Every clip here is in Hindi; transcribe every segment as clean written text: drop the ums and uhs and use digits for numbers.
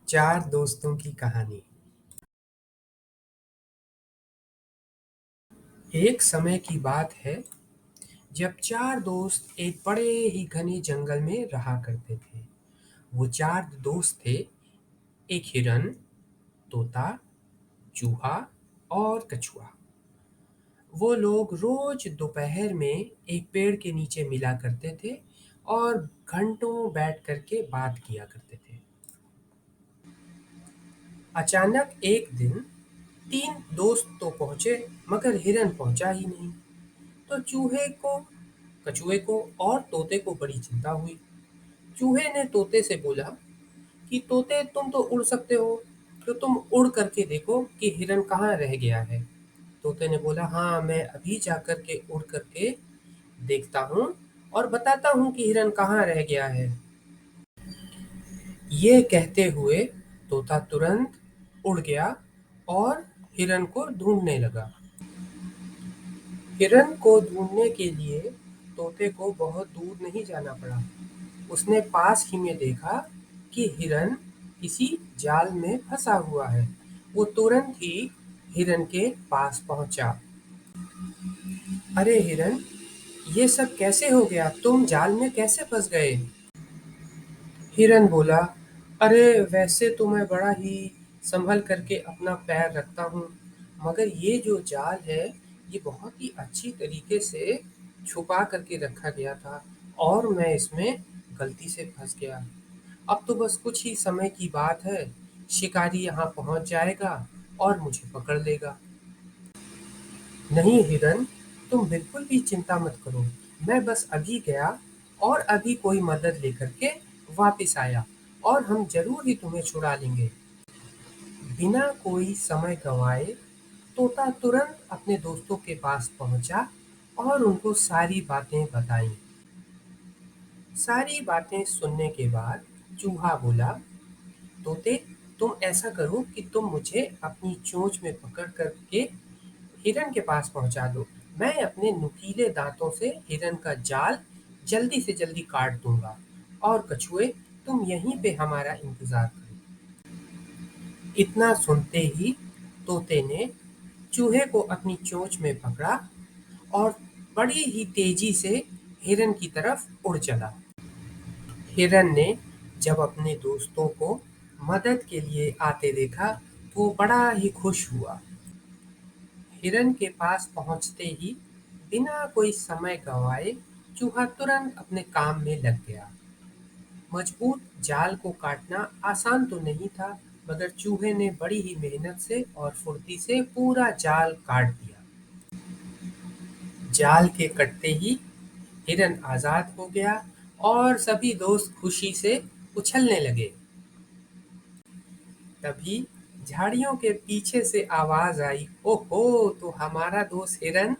चार दोस्तों की कहानी। एक समय की बात है जब चार दोस्त एक बड़े ही घने जंगल में रहा करते थे। वो चार दोस्त थे, एक हिरन, तोता, चूहा और कछुआ। वो लोग रोज दोपहर में एक पेड़ के नीचे मिला करते थे और घंटों बैठ करके बात किया करते थे। अचानक एक दिन तीन दोस्त तो पहुंचे, मगर हिरन पहुंचा ही नहीं। तो कछुए को और तोते को बड़ी चिंता हुई। चूहे ने तोते से बोला कि तोते, तुम तो उड़ सकते हो, तो तुम उड़ करके देखो कि हिरन कहाँ रह गया है। तोते ने बोला, हाँ, मैं अभी जाकर के उड़ करके देखता हूँ और बताता हूँ कि हिरन कहाँ रह गया है। ये कहते हुए तोता तुरंत उड़ गया और हिरन को ढूंढने लगा। हिरन को ढूंढने के लिए तोते को बहुत दूर नहीं जाना पड़ा। उसने पास ही में देखा कि हिरन किसी जाल में फंसा हुआ है। वो तुरंत ही हिरन के पास पहुंचा। अरे हिरन, ये सब कैसे हो गया? तुम जाल में कैसे फंस गए? हिरन बोला, अरे वैसे तो मैं बड़ा ही संभल करके अपना पैर रखता हूँ, मगर ये जो जाल है ये बहुत ही अच्छी तरीके से छुपा करके रखा गया था और मैं इसमें गलती से फंस गया। अब तो बस कुछ ही समय की बात है, शिकारी यहाँ पहुँच जाएगा और मुझे पकड़ लेगा। नहीं हिरन, तुम बिल्कुल भी चिंता मत करो। मैं बस अभी गया और अभी कोई मदद लेकर के वापिस आया और हम जरूर ही तुम्हें छुड़ा लेंगे। बिना कोई समय गंवाए तोता तुरंत अपने दोस्तों के पास पहुंचा और उनको सारी बातें बताईं। सारी बातें सुनने के बाद चूहा बोला, तोते, तुम ऐसा करो कि तुम मुझे अपनी चोंच में पकड़ करके हिरन के पास पहुंचा दो। मैं अपने नुकीले दांतों से हिरन का जाल जल्दी से जल्दी काट दूंगा और कछुए, तुम यहीं पे हमारा इंतजार करो। इतना सुनते ही तोते ने चूहे को अपनी चोंच में पकड़ा और बड़ी ही तेजी से हिरन की तरफ उड़ चला। हिरन ने जब अपने दोस्तों को मदद के लिए आते देखा तो वो बड़ा ही खुश हुआ। हिरन के पास पहुंचते ही बिना कोई समय गंवाए चूहा तुरंत अपने काम में लग गया। मजबूत जाल को काटना आसान तो नहीं था, मगर चूहे ने बड़ी ही मेहनत से और फुर्ती से पूरा जाल काट दिया। जाल के कटते ही हिरन आजाद हो गया और सभी दोस्त खुशी से उछलने लगे। तभी झाड़ियों के पीछे से आवाज आई, ओहो, तो हमारा दोस्त हिरन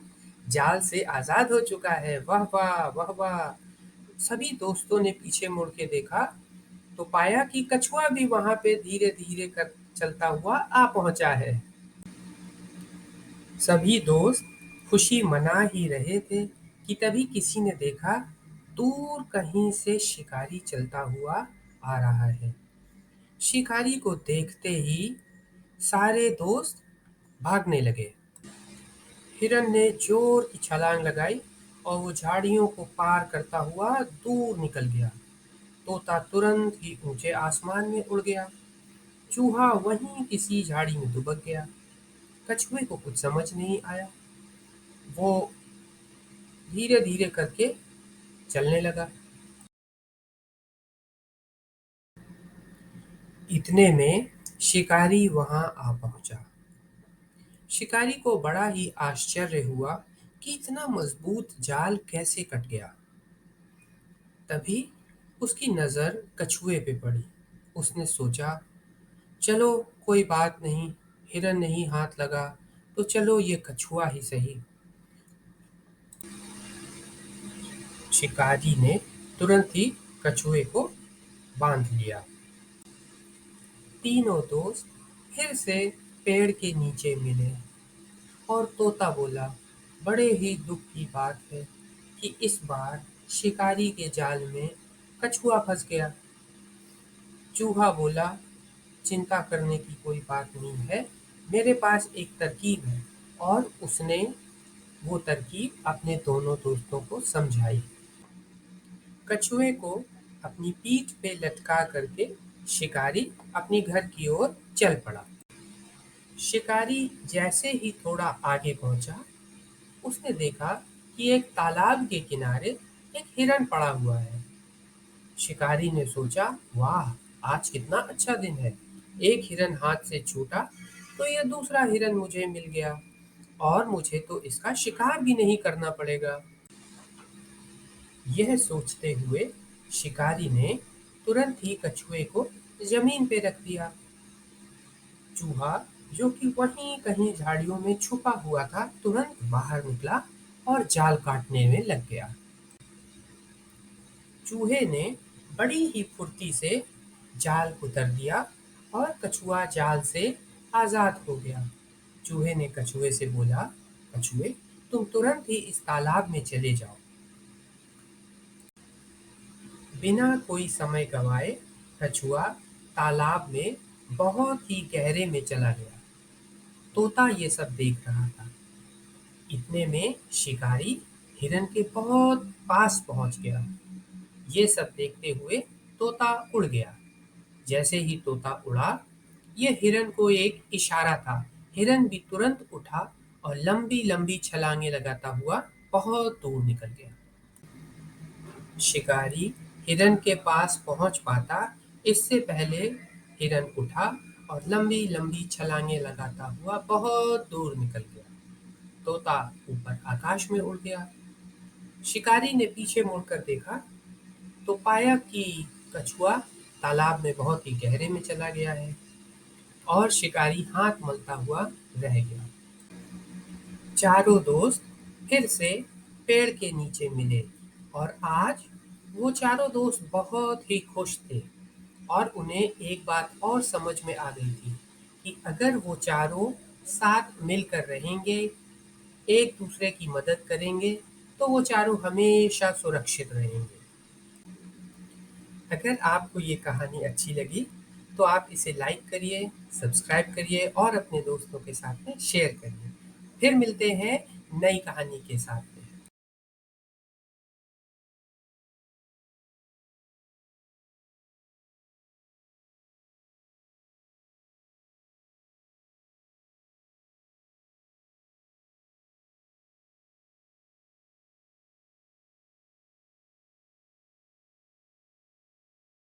जाल से आजाद हो चुका है। वाह वाह, वाह वाह। सभी दोस्तों ने पीछे मुड़ के देखा तो पाया कि कछुआ भी वहां पे धीरे धीरे कर चलता हुआ आ पहुंचा है। सभी दोस्त खुशी मना ही रहे थे कि तभी किसी ने देखा, दूर कहीं से शिकारी चलता हुआ आ रहा है। शिकारी को देखते ही सारे दोस्त भागने लगे। हिरन ने जोर की छलांग लगाई और वो झाड़ियों को पार करता हुआ दूर निकल गया। तोता तुरंत ही ऊंचे आसमान में उड़ गया। चूहा वहीं किसी झाड़ी में दुबक गया। कछुए को कुछ समझ नहीं आया। वो धीरे धीरे करके चलने लगा। इतने में शिकारी वहां आ पहुंचा। शिकारी को बड़ा ही आश्चर्य हुआ कि इतना मजबूत जाल कैसे कट गया। तभी उसकी नजर कछुए पे पड़ी। उसने सोचा, चलो कोई बात नहीं, हिरन नहीं हाथ लगा तो चलो ये कछुआ ही सही। शिकारी ने तुरंत ही कछुए को बांध लिया। तीनों दोस्त फिर से पेड़ के नीचे मिले और तोता बोला, बड़े ही दुख की बात है कि इस बार शिकारी के जाल में कछुआ फंस गया। चूहा बोला, चिंता करने की कोई बात नहीं है, मेरे पास एक तरकीब है। और उसने वो तरकीब अपने दोनों दोस्तों को समझाई। कछुए को अपनी पीठ पे लटका करके शिकारी अपने घर की ओर चल पड़ा। शिकारी जैसे ही थोड़ा आगे पहुंचा, उसने देखा कि एक तालाब के किनारे एक हिरन पड़ा हुआ है। शिकारी ने सोचा, वाह, आज कितना अच्छा दिन है। एक हिरन हाथ से छूटा तो यह दूसरा हिरन मुझे मिल गया और मुझे तो इसका शिकार भी नहीं करना पड़ेगा। यह सोचते हुए शिकारी ने तुरंत ही कछुए को जमीन पे रख दिया। चूहा, जो कि वहीं कहीं झाड़ियों में छुपा हुआ था, तुरंत बाहर निकला और जाल काटने में लग गया। चूहे ने बड़ी ही फुर्ती से जाल उतर दिया और कछुआ जाल से आजाद हो गया। चूहे ने कछुए से बोला, कछुए, तुम तुरंत ही इस तालाब में चले जाओ। बिना कोई समय गंवाए कछुआ तालाब में बहुत ही गहरे में चला गया। तोता ये सब देख रहा था। इतने में शिकारी हिरन के बहुत पास पहुंच गया। ये सब देखते हुए तोता उड़ गया। जैसे ही तोता उड़ा, ये हिरन को एक इशारा था। हिरन भी तुरंत उठा और लंबी लंबी छलांगे लगाता हुआ बहुत दूर निकल गया। शिकारी हिरन के पास पहुंच पाता, इससे पहले हिरन उठा और लंबी लंबी छलांगे लगाता हुआ बहुत दूर निकल गया। तोता ऊपर आकाश में उड़ गया। शिकारी ने पीछे मुड़कर देखा तो पाया कि कछुआ तालाब में बहुत ही गहरे में चला गया है और शिकारी हाथ मलता हुआ रह गया। चारों दोस्त फिर से पेड़ के नीचे मिले और आज वो चारों दोस्त बहुत ही खुश थे। और उन्हें एक बात और समझ में आ गई थी कि अगर वो चारों साथ मिलकर रहेंगे, एक दूसरे की मदद करेंगे, तो वो चारों हमेशा सुरक्षित रहेंगे। अगर आपको ये कहानी अच्छी लगी तो आप इसे लाइक करिए, सब्सक्राइब करिए और अपने दोस्तों के साथ में शेयर करिए। फिर मिलते हैं नई कहानी के साथ।